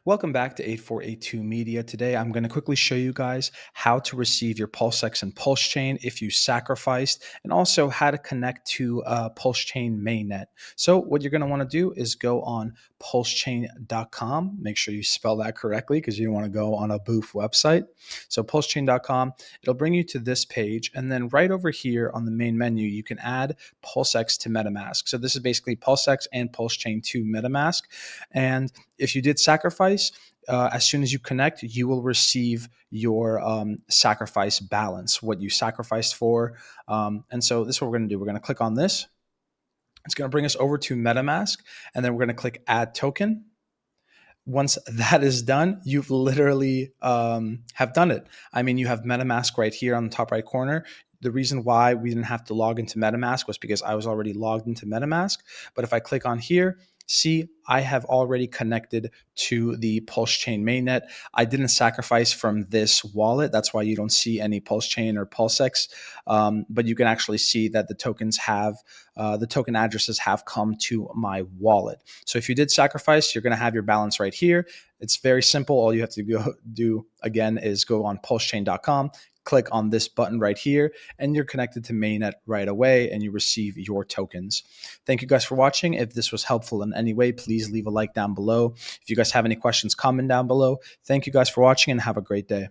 Welcome back to 8482 Media. Today, I'm going to quickly show you guys how to receive your PulseX and PulseChain if you sacrificed, and also how to connect to PulseChain mainnet. So what you're going to want to do is go on PulseChain.com. Make sure you spell that correctly because you don't want to go on a boof website. So PulseChain.com, it'll bring you to this page. And then right over here on the main menu, you can add PulseX to MetaMask. So this is basically PulseX and PulseChain to MetaMask. And if you did sacrifice, as soon as you connect, you will receive your sacrifice balance, what you sacrificed for. And so this is what we're going to do. We're going to click on this. It's going to bring us over to MetaMask, and then we're going to click Add Token. Once that is done, you've literally have done it. I mean, you have MetaMask right here on the top right corner. The reason why we didn't have to log into MetaMask was because I was already logged into MetaMask. But if I click on here, see, I have already connected to the PulseChain mainnet. I didn't sacrifice from this wallet. That's why you don't see any PulseChain or PulseX. But you can actually see that the tokens have, the token addresses have come to my wallet. So if you did sacrifice, you're going to have your balance right here. It's very simple. All you have to go do again is go on PulseChain.com, click on this button right here, and you're connected to mainnet right away, and you receive your tokens. Thank you guys for watching. If this was helpful in any way, please leave a like down below. If you guys have any questions, comment down below. Thank you guys for watching, and have a great day.